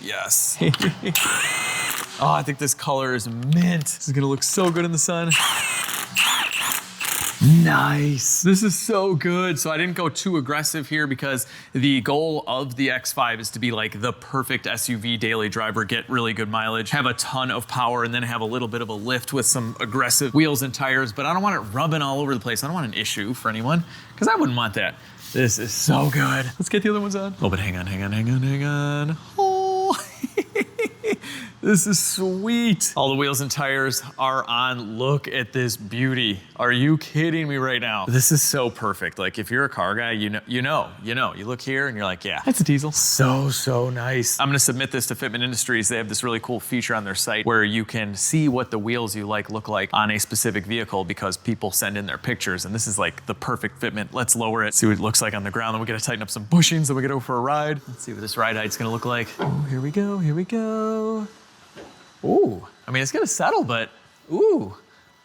Yes. Oh, I think this color is mint. This is gonna look so good in the sun. Nice. This is so good. So I didn't go too aggressive here because the goal of the X5 is to be like the perfect SUV daily driver, get really good mileage, have a ton of power, and then have a little bit of a lift with some aggressive wheels and tires, but I don't want it rubbing all over the place. I don't want an issue for anyone because I wouldn't want that. This is so good. Let's get the other ones on. Oh, but hang on. Oh. This is sweet. All the wheels and tires are on. Look at this beauty. Are you kidding me right now? This is so perfect. Like if you're a car guy, you look here and you're like, yeah, that's a diesel. So nice. I'm gonna submit this to Fitment Industries. They have this really cool feature on their site where you can see what the wheels you like look like on a specific vehicle because people send in their pictures, and this is like the perfect fitment. Let's lower it, see what it looks like on the ground. Then we gotta tighten up some bushings, then we gotta go for a ride. Let's see what this ride height's gonna look like. Oh, here we go. Ooh, I mean, it's gonna settle, but ooh,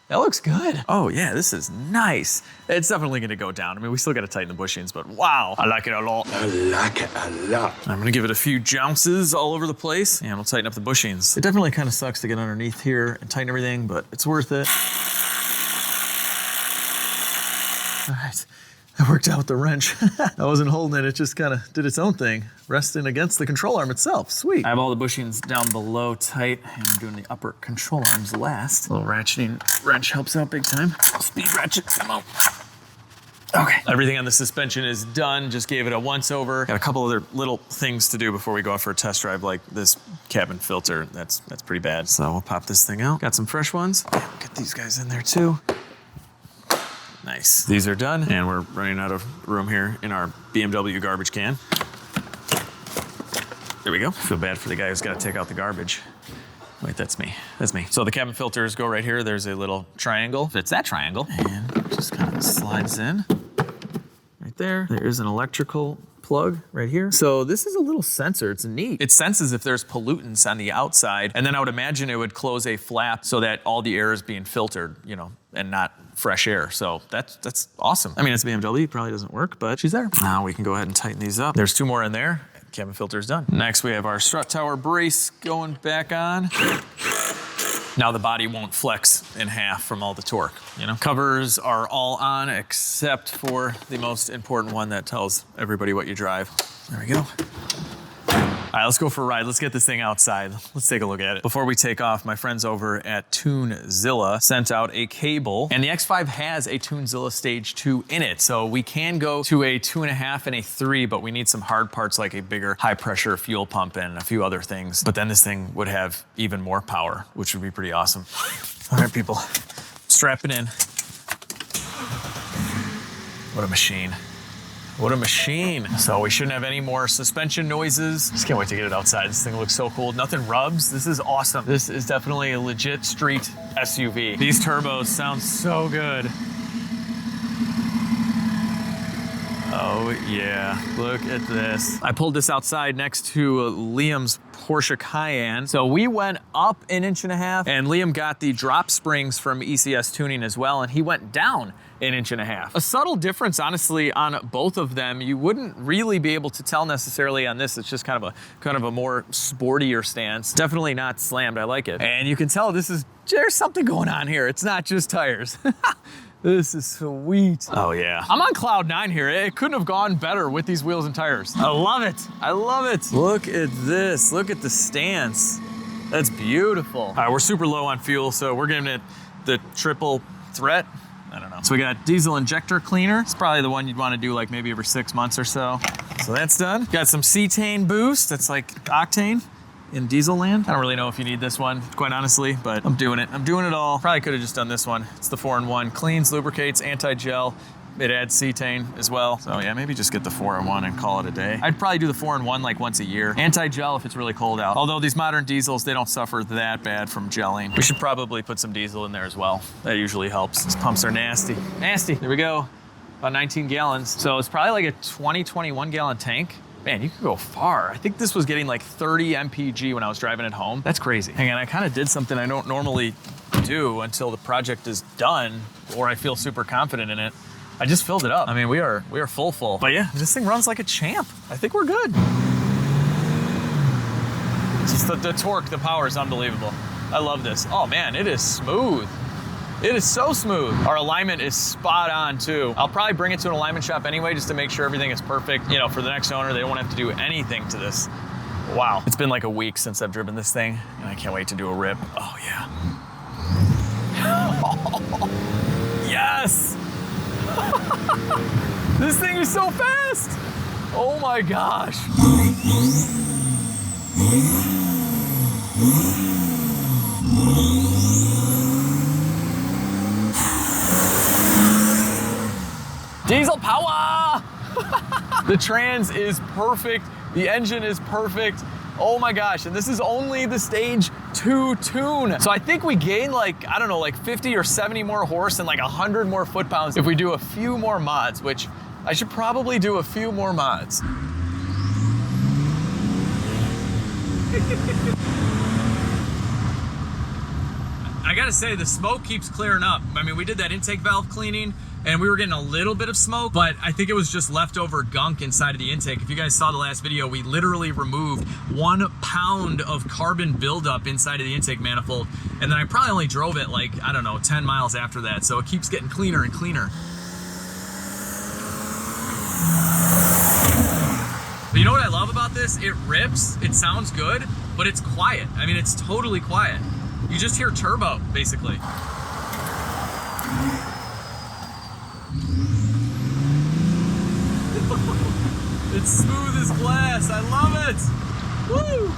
That looks good. Oh yeah, this is nice. It's definitely gonna go down. I mean, we still gotta tighten the bushings, but wow, I like it a lot. I like it a lot. I'm gonna give it a few jounces all over the place, and we'll tighten up the bushings. It definitely kind of sucks to get underneath here and tighten everything, but it's worth it. All right. That worked out with the wrench. I wasn't holding it, it just kind of did its own thing, resting against the control arm itself. Sweet. I have all the bushings down below tight, and I'm doing the upper control arms last. A little ratcheting wrench helps out big time. Speed ratchet, come on. Okay. Everything on the suspension is done, just gave it a once over. Got a couple other little things to do before we go out for a test drive, like this cabin filter. That's pretty bad. So we'll pop this thing out. Got some fresh ones. Get these guys in there too. Nice. These are done, and we're running out of room here in our BMW garbage can. There we go. Feel bad for the guy who's got to take out the garbage. Wait, that's me. That's me. So the cabin filters go right here. There's a little triangle. Fits that triangle, and it just kind of slides in. Right there. There's an electrical plug right here. So this is a little sensor. It's neat. It senses if there's pollutants on the outside, and then I would imagine it would close a flap so that all the air is being filtered, you know, and not fresh air. So that's awesome. I mean, it's BMW, it probably doesn't work, but she's there. Now we can go ahead and tighten these up. There's 2 more in there. Cabin filter's done. Next, we have our strut tower brace going back on. Now the body won't flex in half from all the torque, you know? Covers are all on except for the most important one that tells everybody what you drive. There we go. All right, let's go for a ride. Let's get this thing outside. Let's take a look at it. Before we take off, my friends over at TuneZilla sent out a cable, and the X5 has a TuneZilla Stage 2 in it. So we can go to a 2.5 and a 3, but we need some hard parts like a bigger high pressure fuel pump and a few other things. But then this thing would have even more power, which would be pretty awesome. All right, people, strap it in. What a machine. What a machine. So we shouldn't have any more suspension noises. Just can't wait to get it outside. This thing looks so cool. Nothing rubs. This is awesome. This is definitely a legit street SUV. These turbos sound so good. Oh yeah, look at this. I pulled this outside next to Liam's Porsche Cayenne. So we went up 1.5 inches, and Liam got the drop springs from ECS Tuning as well, and he went down 1.5 inches. A subtle difference, honestly, on both of them. You wouldn't really be able to tell necessarily on this. It's just kind of a more sportier stance. Definitely not slammed. I like it. And you can tell there's something going on here. It's not just tires. This is sweet. Oh yeah. I'm on cloud 9 here. It couldn't have gone better with these wheels and tires. I love it. I love it. Look at this. Look at the stance. That's beautiful. All right, we're super low on fuel, so we're giving it the triple threat. I don't know. So we got diesel injector cleaner. It's probably the one you'd want to do like maybe every 6 months or so. So that's done. Got some cetane boost. That's like octane in diesel land. I don't really know if you need this one, quite honestly, but I'm doing it. I'm doing it all. Probably could have just done this one. It's the 4-in-1. Cleans, lubricates, anti-gel. It adds cetane as well. So yeah, maybe just get the 4-in-1 and call it a day. I'd probably do the 4-in-1 like once a year. Anti-gel if it's really cold out. Although these modern diesels, they don't suffer that bad from gelling. We should probably put some diesel in there as well. That usually helps. These pumps are nasty. Nasty. There we go. About 19 gallons. So it's probably like a 21 gallon tank. Man, you could go far. I think this was getting like 30 mpg when I was driving it home. That's crazy. And I kind of did something I don't normally do until the project is done or I feel super confident in it. I just filled it up. I mean, we are full. But yeah, this thing runs like a champ. I think we're good. Just the torque, the power is unbelievable. I love this. Oh man, it is smooth. It is so smooth. Our alignment is spot on too. I'll probably bring it to an alignment shop anyway, just to make sure everything is perfect. You know, for the next owner, they don't have to do anything to this. Wow. It's been like a week since I've driven this thing, and I can't wait to do a rip. Oh yeah. Yes! This thing is so fast! Oh my gosh. Diesel power! The trans is perfect. The engine is perfect. Oh my gosh, and this is only the Stage 2 tune. So I think we gain like, I don't know, like 50 or 70 more horse and like 100 more foot-pounds if we do a few more mods, which I should probably do a few more mods. I I gotta say, the smoke keeps clearing up. I mean, we did that intake valve cleaning and we were getting a little bit of smoke, but I think it was just leftover gunk inside of the intake. If you guys saw the last video, we literally removed 1 pound of carbon buildup inside of the intake manifold. And then I probably only drove it like, I don't know, 10 miles after that. So it keeps getting cleaner and cleaner. But you know what I love about this? It rips, it sounds good, but it's quiet. I mean, it's totally quiet. You just hear turbo, basically. It's smooth as glass. I love it. Woo!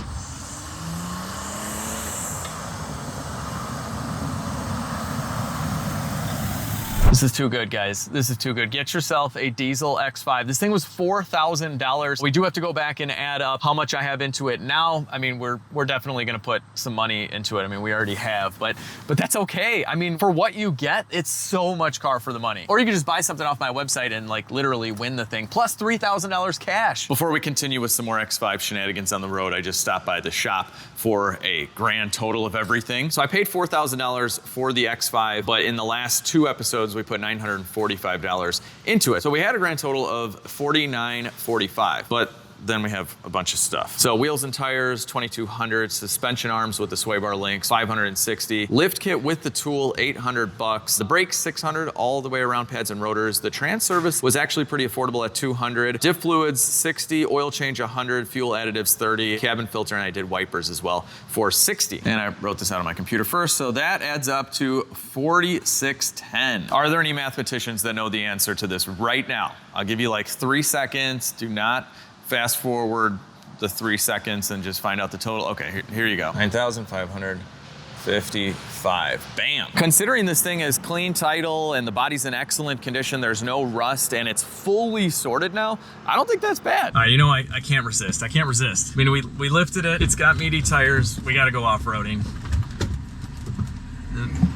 This is too good, guys. This is too good. Get yourself a diesel X5. This thing was $4,000. We do have to go back and add up how much I have into it now. I mean, we're definitely gonna put some money into it. I mean, we already have, but that's okay. I mean, for what you get, it's so much car for the money. Or you can just buy something off my website and like literally win the thing, plus $3,000 cash. Before we continue with some more X5 shenanigans on the road, I just stopped by the shop for a grand total of everything. So I paid $4,000 for the X5, but in the last 2 episodes, we put $945 into it. So we had a grand total of $49.45, but then we have a bunch of stuff. So wheels and tires, $2,200, suspension arms with the sway bar links, $560, lift kit with the tool, $800, the brakes, $600, all the way around pads and rotors. The trans service was actually pretty affordable at $200, diff fluids, $60, oil change, $100, fuel additives, $30, cabin filter, and I did wipers as well for $60. And I wrote this out on my computer first, so that adds up to $46.10. Are there any mathematicians that know the answer to this right now? I'll give you like 3 seconds. Do not fast forward the 3 seconds and just find out the total. Okay, here you go. 9,555. Bam. Considering this thing is clean title and the body's in excellent condition, there's no rust, and it's fully sorted now, I don't think that's bad. You know, I can't resist. I can't resist. I mean, we lifted it. It's got meaty tires. We got to go off-roading.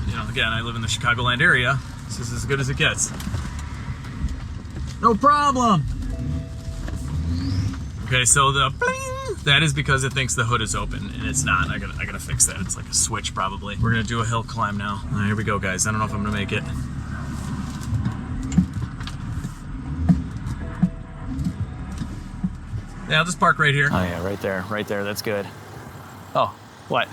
You know, again, I live in the Chicagoland area. This is as good as it gets. No problem. Okay, so the bling, that is because it thinks the hood is open, and it's not. I gotta fix that. It's like a switch, probably. We're gonna do a hill climb now. All right, here we go, guys. I don't know if I'm gonna make it. Yeah, I'll just park right here. Oh yeah, right there, that's good. Oh, what?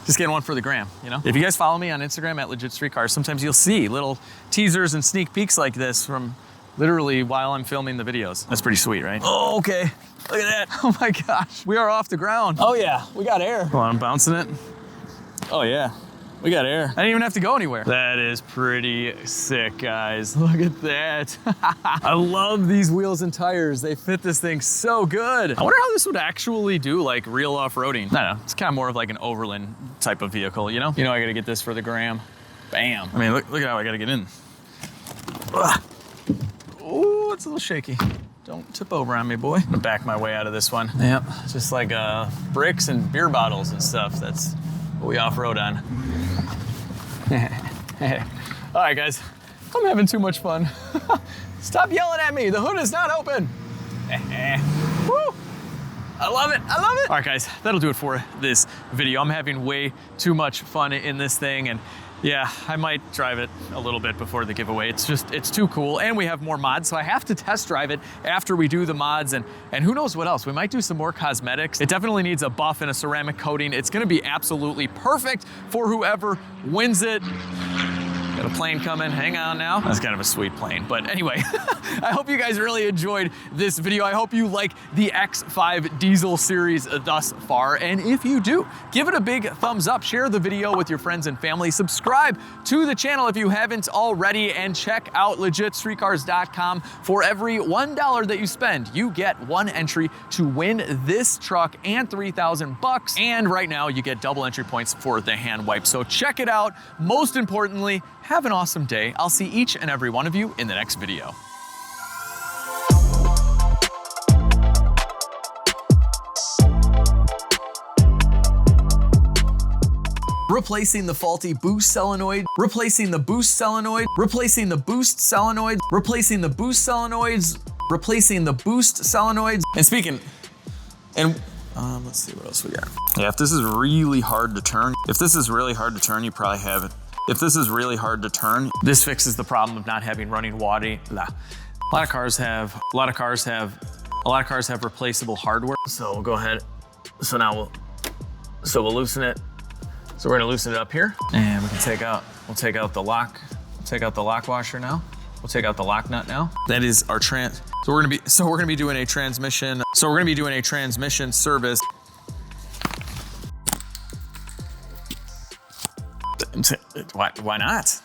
Just getting one for the gram, you know? If you guys follow me on Instagram at LegitStreetCars, sometimes you'll see little teasers and sneak peeks like this from literally while I'm filming the videos. That's pretty sweet, right? Oh, okay. Look at that. Oh my gosh. We are off the ground. Oh yeah, we got air. Hold on, I'm bouncing it. Oh yeah, we got air. I didn't even have to go anywhere. That is pretty sick, guys. Look at that. I love these wheels and tires. They fit this thing so good. I wonder how this would actually do like real off-roading. I don't know, it's kind of more of like an overland type of vehicle, you know? You know, I gotta get this for the gram. Bam. I mean, look at how I gotta get in. Ugh. Ooh, it's a little shaky. Don't tip over on me, boy. I'm gonna back my way out of this one. Yep, just like bricks and beer bottles and stuff. That's what we off-road on. All right, guys, I'm having too much fun. Stop yelling at me. The hood is not open. Woo! I love it, I love it. All right, guys, that'll do it for this video. I'm having way too much fun in this thing, and yeah, I might drive it a little bit before the giveaway. It's too cool, and we have more mods, so I have to test drive it after we do the mods, and who knows what else. We might do some more cosmetics. It definitely needs a buff and a ceramic coating. It's gonna be absolutely perfect for whoever wins it. Got a plane coming, hang on now. That's kind of a sweet plane, but anyway, I hope you guys really enjoyed this video. I hope you like the X5 diesel series thus far, and if you do, give it a big thumbs up, share the video with your friends and family, subscribe to the channel if you haven't already, and check out LegitStreetCars.com. For every $1 that you spend, you get 1 entry to win this truck and $3,000, and right now you get double entry points for the hand wipe, so check it out. Most importantly, have an awesome day. I'll see each and every one of you in the next video. Replacing the faulty boost solenoid, replacing the boost solenoid, replacing the boost solenoid, replacing the boost solenoids, replacing the boost solenoids. And speaking, and Let's see what else we got. Yeah, if this is really hard to turn, you probably have it. If this is really hard to turn, this fixes the problem of not having running water. A lot of cars have replaceable hardware. So we'll go ahead. So now we'll loosen it. So we're gonna loosen it up here, and we'll take out the lock. We'll take out the lock washer now. We'll take out the lock nut now. That is our So we're gonna be doing a transmission. So we're gonna be doing a transmission service. Why not?